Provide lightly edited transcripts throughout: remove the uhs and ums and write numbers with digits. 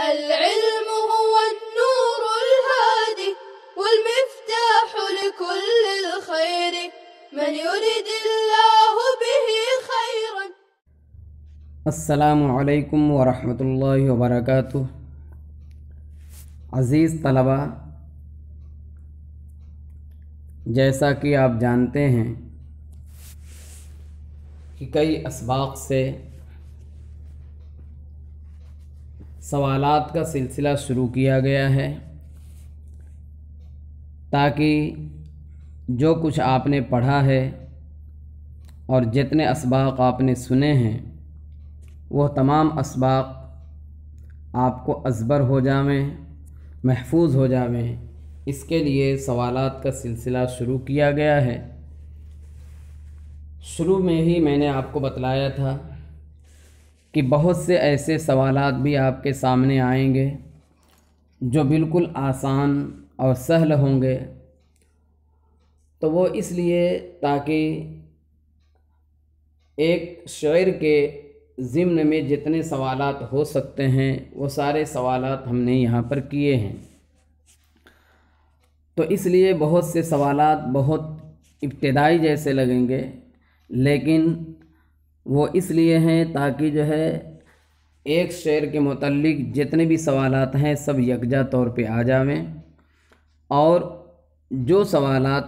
العلم هو النور الهادي والمفتاح لكل الخير من يرد الله به خيرا. السلام علیکم ورحمۃ اللہ وبرکاتہ۔ عزیز طلبہ، جیسا کہ آپ جانتے ہیں کہ کئی اسباق سے سوالات کا سلسلہ شروع کیا گیا ہے تاکہ جو کچھ آپ نے پڑھا ہے اور جتنے اسباق آپ نے سنے ہیں وہ تمام اسباق آپ کو ازبر ہو جاویں، محفوظ ہو جاویں، اس کے لیے سوالات کا سلسلہ شروع کیا گیا ہے۔ شروع میں ہی میں نے آپ کو بتلایا تھا کہ بہت سے ایسے سوالات بھی آپ کے سامنے آئیں گے جو بالکل آسان اور سہل ہوں گے، تو وہ اس لیے تاکہ ایک شعر کے ضمن میں جتنے سوالات ہو سکتے ہیں وہ سارے سوالات ہم نے یہاں پر کیے ہیں، تو اس لیے بہت سے سوالات بہت ابتدائی جیسے لگیں گے، لیکن وہ اس لیے ہیں تاکہ جو ہے ایک شعر کے متعلق جتنے بھی سوالات ہیں سب یکجا طور پہ آ جاویں، اور جو سوالات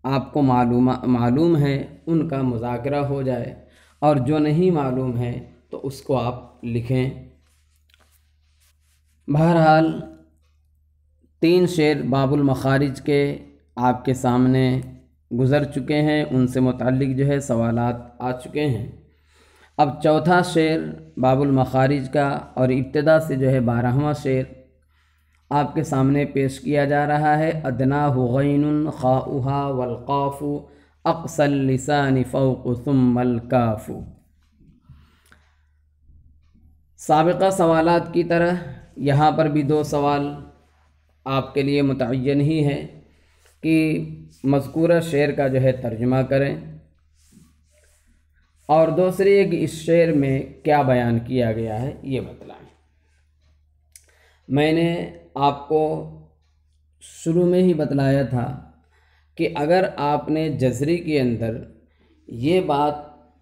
آپ کو معلوم ہیں ان کا مذاکرہ ہو جائے، اور جو نہیں معلوم ہے تو اس کو آپ لکھیں۔ بہرحال 3 شعر باب المخارج کے آپ کے سامنے گزر چکے ہیں، ان سے متعلق جو ہے سوالات آ چکے ہیں۔ اب چوتھا شعر باب المخارج کا اور ابتدا سے جو ہے 12واں شعر آپ کے سامنے پیش کیا جا رہا ہے۔ ادناہ غین خاؤہا والقاف اقصى اللسان فوق ثم الکاف۔ سابقہ سوالات کی طرح یہاں پر بھی 2 سوال آپ کے لیے متعین ہی ہے کہ مذکورہ شعر کا جو ہے ترجمہ کریں، اور دوسری ہے کہ اس شعر میں کیا بیان کیا گیا ہے یہ بتلائیں۔ میں نے آپ کو شروع میں ہی بتلایا تھا کہ اگر آپ نے جزری کے اندر یہ بات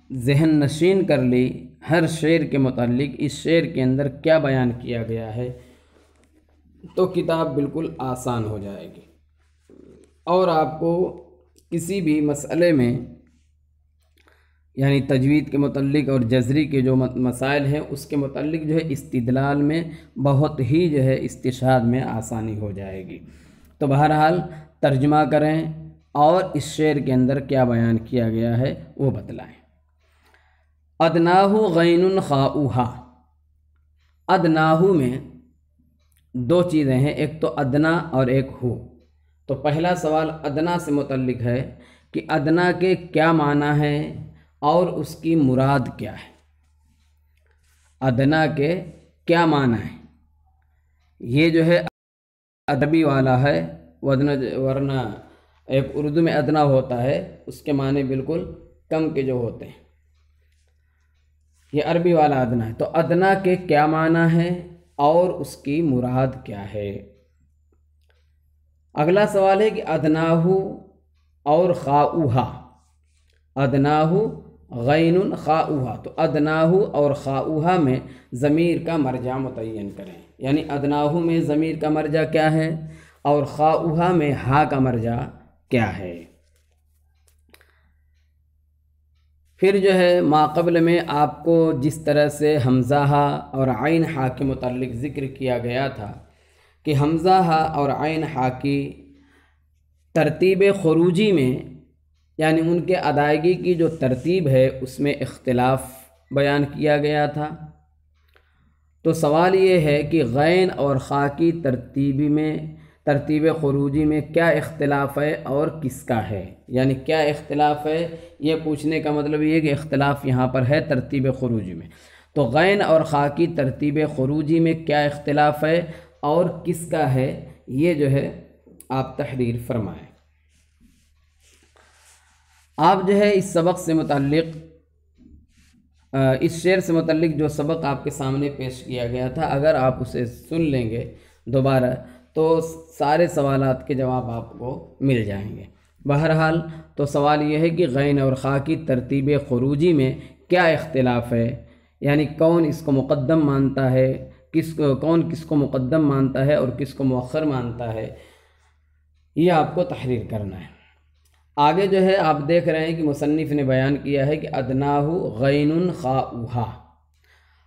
ذہن نشین کر لی ہر شعر کے متعلق اس شعر کے اندر کیا بیان کیا گیا ہے تو کتاب بالکل آسان ہو جائے گی، اور آپ کو کسی بھی مسئلے میں یعنی تجوید کے متعلق اور جزری کے جو مسائل ہیں اس کے متعلق جو ہے استدلال میں بہت ہی جو ہے استشہاد میں آسانی ہو جائے گی۔ تو بہرحال ترجمہ کریں اور اس شعر کے اندر کیا بیان کیا گیا ہے وہ بتلائیں۔ ادناہ غین خاؤہا۔ ادناہ میں 2 چیزیں ہیں، ایک تو ادنا اور ایک ہو۔ تو پہلا سوال ادنا سے متعلق ہے کہ ادنا کے کیا معنی ہے اور اس کی مراد کیا ہے۔ ادنا کے کیا معنی ہے، یہ جو ہے ادبی والا ہے، ورنہ ایک اردو میں ادنا ہوتا ہے اس کے معنی بالکل کم کے جو ہوتے ہیں، یہ عربی والا ادنا ہے۔ تو ادنا کے کیا معنی ہے اور اس کی مراد کیا ہے۔ اگلا سوال ہے کہ ادناہ اور خاؤہا۔ ادناہ غین خاؤہا، تو ادناہ اور خاؤہا میں ضمیر کا مرجع متعین کریں، یعنی ادناہ میں ضمیر کا مرجع کیا ہے اور خاؤہا میں ہا کا مرجع کیا ہے۔ پھر جو ہے ما قبل میں آپ کو جس طرح سے حمزہ ہا اور عین ہا کے متعلق ذکر کیا گیا تھا کہ حمزہ ہا اور عین ہا کی ترتیب خروجی میں یعنی ان کے ادائیگی کی جو ترتیب ہے اس میں اختلاف بیان کیا گیا تھا۔ تو سوال یہ ہے کہ غین اور خا کی ترتیب خروجی میں کیا اختلاف ہے اور کس کا ہے، یعنی کیا اختلاف ہے، یہ پوچھنے کا مطلب یہ ہے کہ اختلاف یہاں پر ہے ترتیب خروجی میں۔ تو غین اور خا کی ترتیب خروجی میں کیا اختلاف ہے اور کس کا ہے، یہ جو ہے آپ تحریر فرمائیں۔ آپ جو ہے اس سبق سے متعلق اس شعر سے متعلق جو سبق آپ کے سامنے پیش کیا گیا تھا، اگر آپ اسے سن لیں گے دوبارہ تو سارے سوالات کے جواب آپ کو مل جائیں گے۔ بہرحال تو سوال یہ ہے کہ غین اور خا کی ترتیب خروجی میں کیا اختلاف ہے، یعنی کون اس کو مقدم مانتا ہے، کون کس کو مقدم مانتا ہے اور کس کو مؤخر مانتا ہے، یہ آپ کو تحریر کرنا ہے۔ آگے جو ہے آپ دیکھ رہے ہیں کہ مصنف نے بیان کیا ہے کہ ادناہ غین خاؤہا،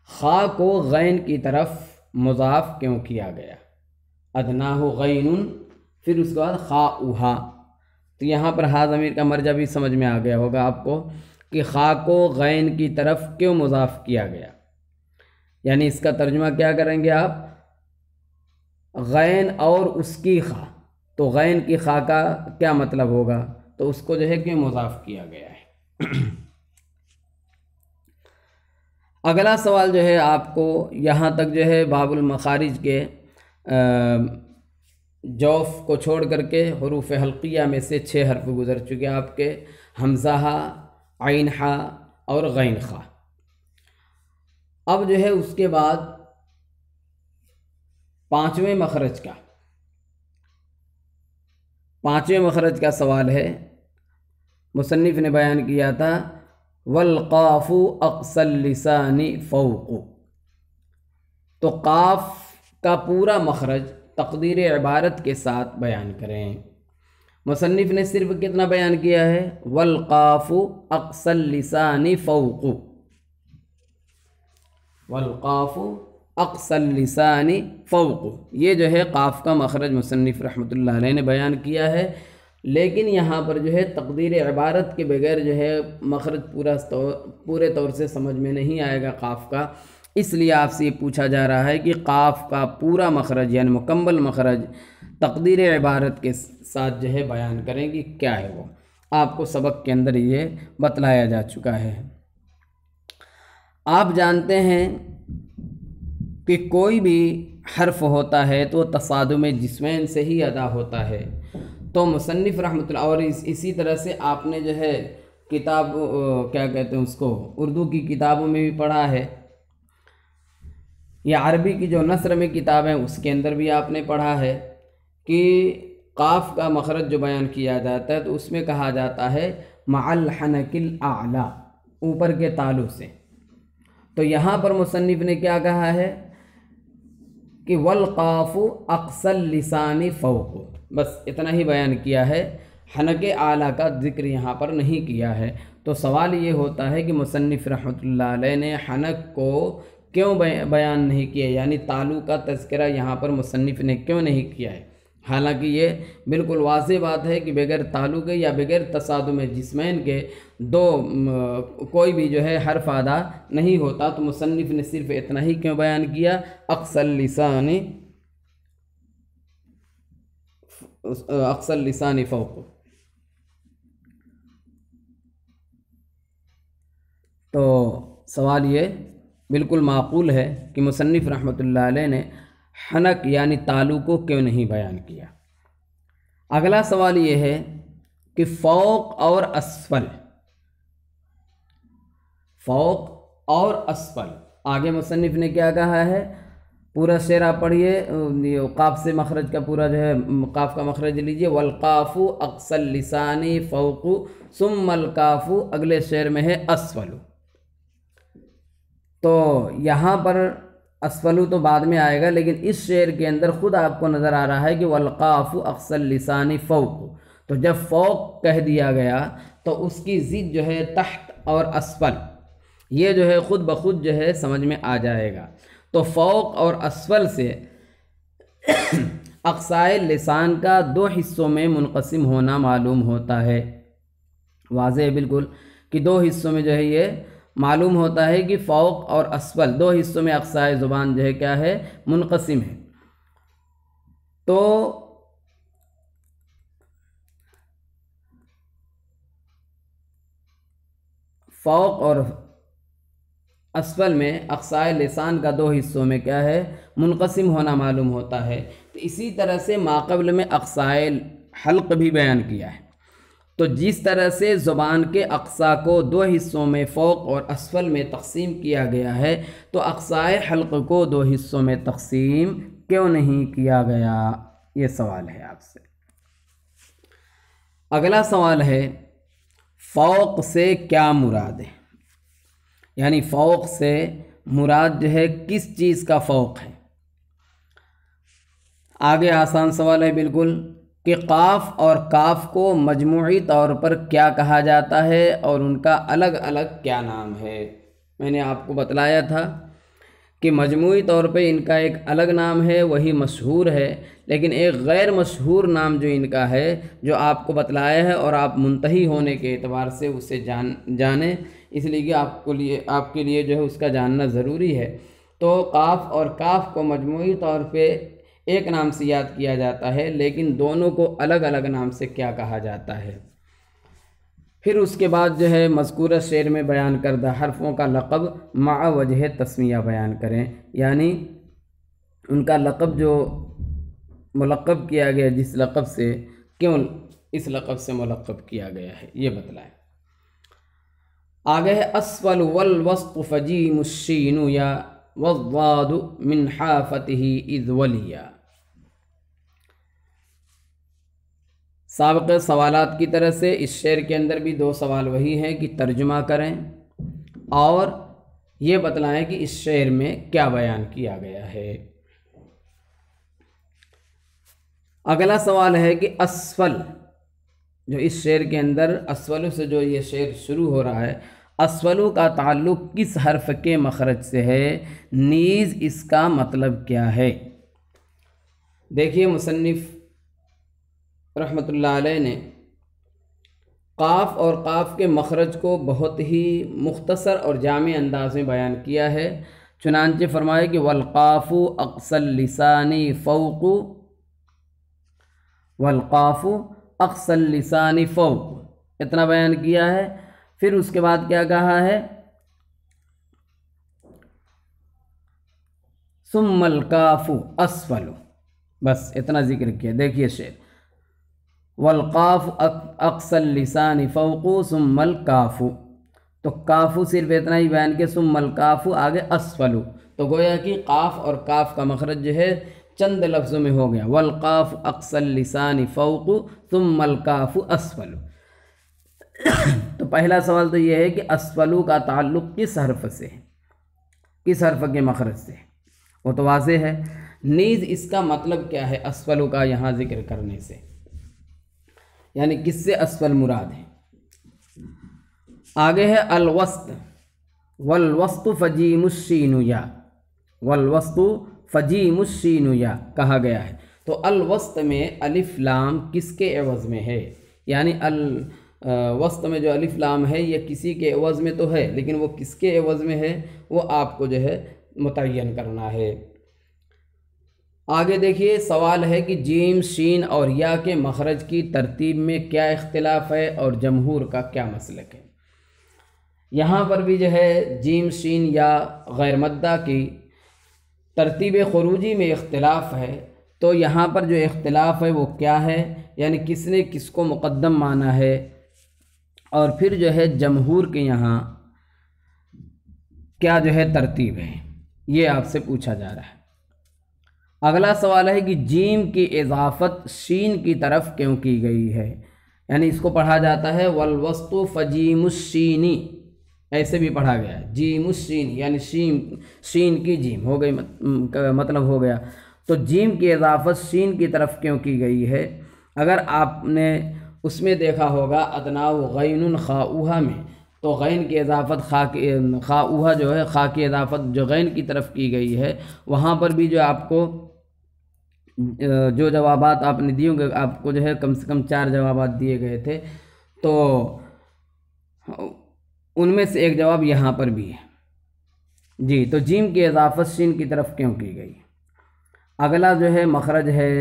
خا کو غین کی طرف مضاف کیوں کیا گیا، ادناہ غین پھر اس کے بعد خاؤہا، تو یہاں پر ہا ضمیر کا مرجع بھی سمجھ میں آ گیا ہوگا آپ کو کہ خا کو غین کی طرف کیوں مضاف کیا گیا، یعنی اس کا ترجمہ کیا کریں گے آپ، غین اور اس کی خا، تو غین کی خا کا کیا مطلب ہوگا، تو اس کو جو ہے کہ مضاف کیا گیا ہے۔ اگلا سوال جو ہے آپ کو یہاں تک جو ہے باب المخارج کے جوف کو چھوڑ کر کے حروف حلقیہ میں سے 6 حرف گزر چکے آپ کے، حمزہ ہا، عین ہا اور غین خا۔ اب جو ہے اس کے بعد 5ویں مخرج کا سوال ہے۔ مصنف نے بیان کیا تھا والقاف اقصى اللسان فوق، تو قاف کا پورا مخرج تقدیر عبارت کے ساتھ بیان کریں۔ مصنف نے صرف کتنا بیان کیا ہے، والقاف اقصى اللسان فوق، والقاف اقصى اللسان فوق، یہ جو ہے قاف کا مخرج مصنف رحمۃ اللہ علیہ نے بیان کیا ہے، لیکن یہاں پر جو ہے تقدیر عبارت کے بغیر جو ہے مخرج پورے طور سے سمجھ میں نہیں آئے گا قاف کا، اس لیے آپ سے یہ پوچھا جا رہا ہے کہ قاف کا پورا مخرج یعنی مکمل مخرج تقدیر عبارت کے ساتھ جو ہے بیان کریں کہ کیا ہے، وہ آپ کو سبق کے اندر یہ بتلایا جا چکا ہے۔ آپ جانتے ہیں کہ کوئی بھی حرف ہوتا ہے تو تصادم جسمین سے ہی ادا ہوتا ہے، تو مصنف رحمۃ اللہ، اور اسی طرح سے آپ نے جو ہے کتاب کیا کہتے ہیں اس کو، اردو کی کتابوں میں بھی پڑھا ہے، یا عربی کی جو نثر میں کتاب ہیں اس کے اندر بھی آپ نے پڑھا ہے کہ قاف کا مخرج جو بیان کیا جاتا ہے تو اس میں کہا جاتا ہے مع الحنک الاعلی، اوپر کے تالو سے، تو یہاں پر مصنف نے کیا کہا ہے کہ والقاف اقصى اللسان فوق، بس اتنا ہی بیان کیا ہے، حنک اعلیٰ کا ذکر یہاں پر نہیں کیا ہے۔ تو سوال یہ ہوتا ہے کہ مصنف رحمۃ اللہ علیہ نے حنک کو کیوں بیان نہیں کیا، یعنی تالو کا تذکرہ یہاں پر مصنف نے کیوں نہیں کیا ہے، حالانکہ یہ بالکل واضح بات ہے کہ بغیر تالو کے یا بغیر تصادم جسمین کے کوئی بھی جو ہے حرف ادا نہیں ہوتا، تو مصنف نے صرف اتنا ہی کیوں بیان کیا، اقصى اللسان فوق۔ تو سوال یہ بالکل معقول ہے کہ مصنف رحمۃ اللہ علیہ نے حنک یعنی تالو کو کیوں نہیں بیان کیا۔ اگلا سوال یہ ہے کہ فوق اور اسفل، فوق اور اسفل، آگے مصنف نے کیا کہا ہے، پورا شعر آپ پڑھیے، قاف سے مخرج کا پورا جو ہے قاف کا مخرج لیجئے، والقاف اقصى اللسان فوق ثم القاف، اگلے شعر میں ہے اسفل، تو یہاں پر اسفلو تو بعد میں آئے گا، لیکن اس شعر کے اندر خود آپ کو نظر آ رہا ہے کہ والقاف اقصى اللسان فوق، تو جب فوق کہہ دیا گیا تو اس کی ضد جو ہے تحت اور اسفل، یہ جو ہے خود بخود جو ہے سمجھ میں آ جائے گا۔ تو فوق اور اسفل سے اقصائے لسان کا 2 حصوں میں منقسم ہونا معلوم ہوتا ہے، واضح ہے بالکل کہ 2 حصوں میں جو ہے یہ معلوم ہوتا ہے کہ فوق اور اسفل 2 حصوں میں اقصائے زبان جو ہے کیا ہے، منقسم ہے۔ تو فوق اور اسفل میں اقصائے لسان کا 2 حصوں میں کیا ہے، منقسم ہونا معلوم ہوتا ہے۔ تو اسی طرح سے ماقبل میں اقصائے حلق بھی بیان کیا ہے، تو جس طرح سے زبان کے اقصا کو دو حصوں میں فوق اور اسفل میں تقسیم کیا گیا ہے، تو اقصائے حلق کو دو حصوں میں تقسیم کیوں نہیں کیا گیا؟ یہ سوال ہے آپ سے۔ اگلا سوال ہے فوق سے کیا مراد ہے؟ یعنی فوق سے مراد جو ہے کس چیز کا فوق ہے؟ آگے آسان سوال ہے بالکل کہ قاف اور کاف کو مجموعی طور پر کیا کہا جاتا ہے اور ان کا الگ الگ کیا نام ہے؟ میں نے آپ کو بتلایا تھا کہ مجموعی طور پہ ان کا ایک الگ نام ہے، وہی مشہور ہے، لیکن ایک غیر مشہور نام جو ان کا ہے جو آپ کو بتلایا ہے اور آپ منتہی ہونے کے اعتبار سے اسے جانیں، اس لیے کہ آپ کے لیے جو ہے اس کا جاننا ضروری ہے۔ تو قاف اور کاف کو مجموعی طور پہ ایک نام سے یاد کیا جاتا ہے، لیکن دونوں کو الگ الگ نام سے کیا کہا جاتا ہے؟ پھر اس کے بعد جو ہے مذکورہ شعر میں بیان کردہ حرفوں کا لقب مع وجہ تسمیہ بیان کریں، یعنی ان کا لقب جو ملقب کیا گیا، جس لقب سے، کیوں اس لقب سے ملقب کیا گیا ہے یہ بتلائیں۔ آگے ہے اسفل والوسط فجیم الشین یا والضاد من حافته اذ ولیا۔ سابقہ سوالات کی طرح سے اس شعر کے اندر بھی دو سوال وہی ہیں کہ ترجمہ کریں اور یہ بتلائیں کہ اس شعر میں کیا بیان کیا گیا ہے۔ اگلا سوال ہے کہ اسفل، جو اس شعر کے اندر اسفل سے جو یہ شعر شروع ہو رہا ہے، اسفلو کا تعلق کس حرف کے مخرج سے ہے، نیز اس کا مطلب کیا ہے؟ دیکھیے مصنف رحمۃ اللہ علیہ نے قاف اور قاف کے مخرج کو بہت ہی مختصر اور جامع انداز میں بیان کیا ہے، چنانچہ فرمائے کہ والقاف اقصى اللسان فوق، والقاف اقصى اللسان فوق، اتنا بیان کیا ہے۔ پھر اس کے بعد کیا کہا ہے؟ ثم الکاف اسفل، بس اتنا ذکر کیا۔ دیکھیے شعر، والقاف اقصى اللسان فوق ثم الکاف، تو کاف صرف اتنا ہی بیان کیا، ثم الکاف آگے اسفل، تو گویا کہ قاف اور کاف کا مخرج جو ہے چند لفظوں میں ہو گیا، والقاف اقصى اللسان فوق ثم الکاف اسفل۔ تو پہلا سوال تو یہ ہے کہ اسفلو کا تعلق کس حرف سے ہے، کس حرف کے مخرج سے؟ وہ تو واضح ہے۔ نیز اس کا مطلب کیا ہے اسفلو کا یہاں ذکر کرنے سے، یعنی کس سے اسفل مراد ہے؟ آگے ہے الوسط، والوسط فجیم الشین یا، والوسط فجیم الشین یا کہا گیا ہے۔ تو الوسط میں الف لام کس کے عوض میں ہے؟ یعنی وسط میں جو الف لام ہے یہ کسی کے عوض میں تو ہے، لیکن وہ کس کے عوض میں ہے وہ آپ کو جو ہے متعین کرنا ہے۔ آگے دیکھیے سوال ہے کہ جیم شین اور یا کے مخرج کی ترتیب میں کیا اختلاف ہے اور جمہور کا کیا مسلک ہے؟ یہاں پر بھی جو ہے جیم شین یا غیر مدہ کی ترتیب خروجی میں اختلاف ہے، تو یہاں پر جو اختلاف ہے وہ کیا ہے، یعنی کس نے کس کو مقدم مانا ہے، اور پھر جو ہے جمہور کے یہاں کیا جو ہے ترتیب ہے، یہ آپ سے پوچھا جا رہا ہے۔ اگلا سوال ہے کہ جیم کی اضافت شین کی طرف کیوں کی گئی ہے؟ یعنی اس کو پڑھا جاتا ہے والوسط فجیم الشینی، ایسے بھی پڑھا گیا ہے جیم الشین، یعنی شین کی جیم ہو گئی، مطلب ہو گیا۔ تو جیم کی اضافت شین کی طرف کیوں کی گئی ہے؟ اگر آپ نے اس میں دیکھا ہوگا ادناء غین خاؤہا میں، تو غین کی اضافت خاؤہا جو ہے، خا کی اضافت جو غین کی طرف کی گئی ہے، وہاں پر بھی جو آپ کو جو جوابات آپ نے دیے گے، آپ کو جو ہے کم سے کم 4 جوابات دیے گئے تھے، تو ان میں سے ایک جواب یہاں پر بھی ہے جی۔ تو جیم کی اضافت شین کی طرف کیوں کی گئی؟ اگلا جو ہے مخرج ہے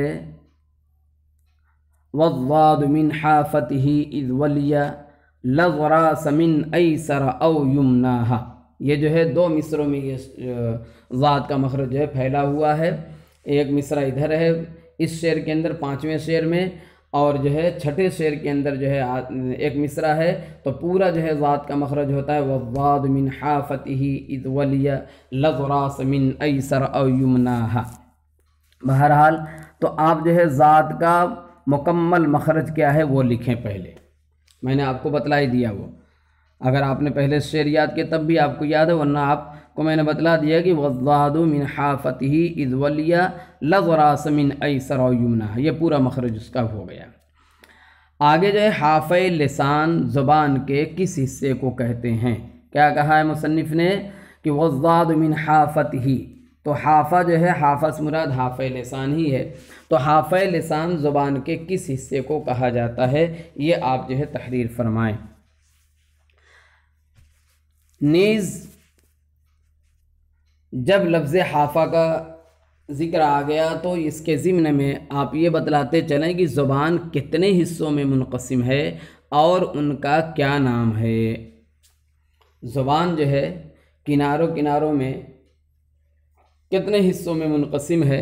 والضاد من حافته اذ ولیا لغراس من ایسر او یمناہا، یہ جو ہے 2 مصروں میں یہ ضاد کا مخرج جو ہے پھیلا ہوا ہے۔ ایک مصرع ادھر ہے اس شعر کے اندر 5ویں شعر میں، اور جو ہے چھٹے شعر کے اندر جو ہے ایک مصرع ہے تو پورا جو ہے ذات کا مخرج ہوتا ہے والضاد من حافته اذ ولی لضراس من ایسر او یمناہا۔ بہرحال تو آپ جو ہے ذات کا مکمل مخرج کیا ہے وہ لکھیں پہلے، میں نے آپ کو بتلا ہی دیا وہ، اگر آپ نے پہلے شعر یاد کیا تب بھی آپ کو یاد ہے، ورنہ آپ کو میں نے بتلا دیا کہ والضاد من حافته اذ ولی لضراس من ایسر و یمناہا، یہ پورا مخرج اس کا ہو گیا۔ آگے جو ہے حافہ لسان زبان کے کس حصے کو کہتے ہیں؟ کیا کہا ہے مصنف نے کہ والضاد من حافته، تو حافہ جو ہے، حافہ سے مراد حافہ لسان ہی ہے، تو حافہ لسان زبان کے کس حصے کو کہا جاتا ہے یہ آپ جو ہے تحریر فرمائیں۔ نیز جب لفظ حافہ کا ذکر آ گیا تو اس کے ضمن میں آپ یہ بتلاتے چلیں کہ زبان کتنے حصوں میں منقسم ہے اور ان کا کیا نام ہے۔ زبان جو ہے کناروں میں کتنے حصوں میں منقسم ہے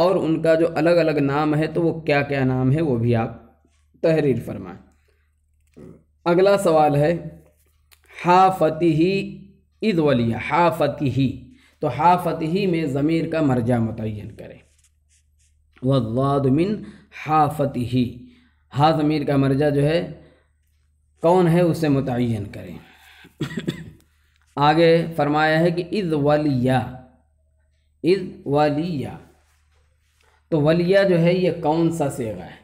اور ان کا جو الگ الگ نام ہے تو وہ کیا کیا نام ہے وہ بھی آپ تحریر فرمائیں۔ اگلا سوال ہے حافته اذ ولی، حافته، تو حافته میں ضمیر کا مرجع متعین کریں، والضاد من حافته، ہا ضمیر کا مرجع جو ہے کون ہے اسے متعین کریں۔ آگے فرمایا ہے کہ اذ ولیہ، اذ ولیہ، تو ولیہ جو ہے یہ کون سا صیغہ ہے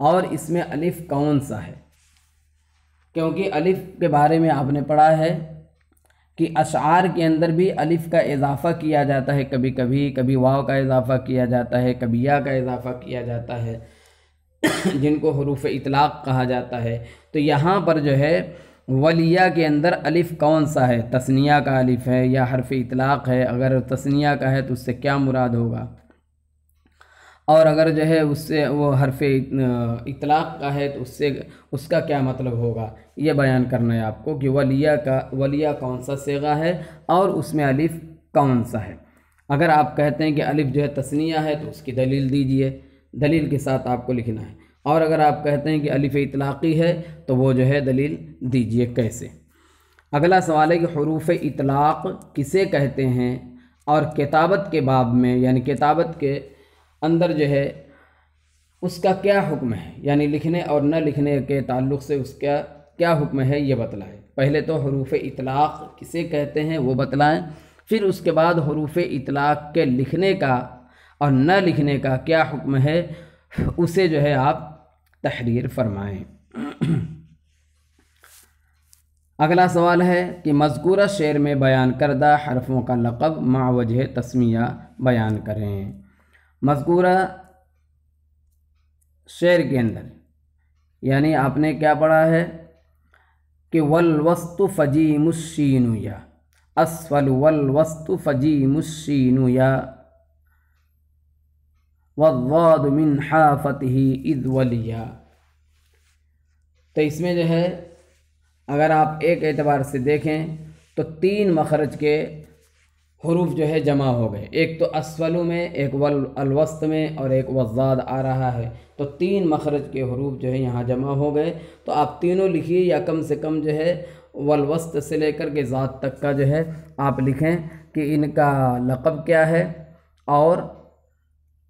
اور اس میں الف کون سا ہے؟ کیونکہ الف کے بارے میں آپ نے پڑھا ہے کہ اشعار کے اندر بھی الف کا اضافہ کیا جاتا ہے، کبھی کبھی واو کا اضافہ کیا جاتا ہے، کبھی یا کا اضافہ کیا جاتا ہے، جن کو حروف اطلاق کہا جاتا ہے۔ تو یہاں پر جو ہے ولیہ کے اندر الف کون سا ہے؟ تثنیہ کا الف ہے یا حرف اطلاق ہے؟ اگر تثنیہ کا ہے تو اس سے کیا مراد ہوگا، اور اگر جو ہے اس سے وہ حرف اطلاق کا ہے تو اس کا کیا مطلب ہوگا، یہ بیان کرنا ہے آپ کو کہ ولیہ کون سا صیغہ ہے اور اس میں الف کون سا ہے۔ اگر آپ کہتے ہیں کہ الف جو ہے تثنیہ ہے تو اس کی دلیل دیجئے، دلیل کے ساتھ آپ کو لکھنا ہے، اور اگر آپ کہتے ہیں کہ الف اطلاقی ہے تو وہ جو ہے دلیل دیجئے کیسے۔ اگلا سوال ہے کہ حروف اطلاق کسے کہتے ہیں اور کتابت کے باب میں یعنی کتابت کے اندر جو ہے اس کا کیا حکم ہے، یعنی لکھنے اور نہ لکھنے کے تعلق سے اس کا کیا حکم ہے یہ بتلائیں۔ پہلے تو حروف اطلاق کسے کہتے ہیں وہ بتلائیں، پھر اس کے بعد حروف اطلاق کے لکھنے کا اور نہ لکھنے کا کیا حکم ہے اسے جو ہے آپ تحریر فرمائیں۔ اگلا سوال ہے کہ مذکورہ شعر میں بیان کردہ حرفوں کا لقب مع وجہ تسمیہ بیان کریں۔ مذکورہ شعر کے اندر یعنی آپ نے کیا پڑھا ہے کہ والوسط فجیم الشین یا، اسفل والوسط فجیم الشین یا، والضاد من حافته اذ ولیا۔ تو اس میں جو ہے اگر آپ ایک اعتبار سے دیکھیں تو 3 مخرج کے حروف جو ہے جمع ہو گئے، ایک تو اسفلو میں، ایک الوسط میں اور ایک والضاد آ رہا ہے، تو 3 مخرج کے حروف جو ہے یہاں جمع ہو گئے۔ تو آپ تینوں لکھیے یا کم سے کم جو ہے والوسط سے لے کر کے ذات تک کا جو ہے آپ لکھیں کہ ان کا لقب کیا ہے اور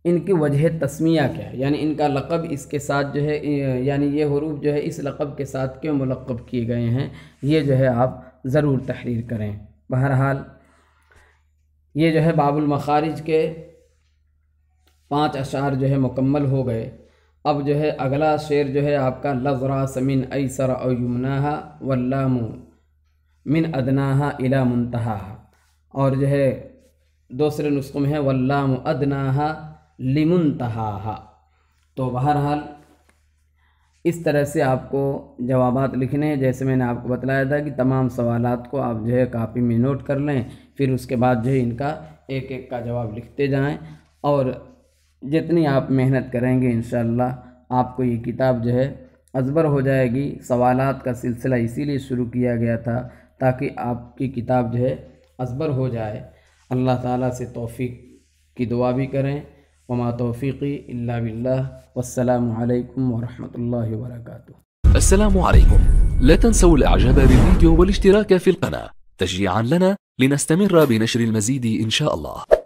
ان کی وجہ تسمیہ کیا ہے، یعنی ان کا لقب اس کے ساتھ جو ہے یعنی یہ حروف جو ہے اس لقب کے ساتھ کیوں ملقب کیے گئے ہیں، یہ جو ہے آپ ضرور تحریر کریں۔ بہرحال یہ جو ہے باب المخارج کے 5 اشعار جو ہے مکمل ہو گئے۔ اب جو ہے اگلا شعر جو ہے آپ کا لضراس من ایسر او یمناہا واللام من ادناہا الی منتہاہا، اور جو ہے دوسرے نسخوں میں ہے واللام ادناہا لمنتہاہا۔ تو بہرحال اس طرح سے آپ کو جوابات لکھنے ہیں، جیسے میں نے آپ کو بتلایا تھا کہ تمام سوالات کو آپ جو ہے کاپی میں نوٹ کر لیں، پھر اس کے بعد جو ہے ان کا ایک ایک کا جواب لکھتے جائیں، اور جتنی آپ محنت کریں گے انشاءاللہ آپ کو یہ کتاب جو ہے ازبر ہو جائے گی۔ سوالات کا سلسلہ اسی لیے شروع کیا گیا تھا تاکہ آپ کی کتاب جو ہے ازبر ہو جائے۔ اللہ تعالیٰ سے توفیق کی دعا بھی کریں۔ وما توفیقی الا باللہ والسلام علیکم ورحمۃ اللہ وبرکاتہ. السلام عليكم. لا تنسوا الاعجاب بالفيديو والاشتراك في القناة تشجيعا لنا لنستمر بنشر المزيد إن شاء الله.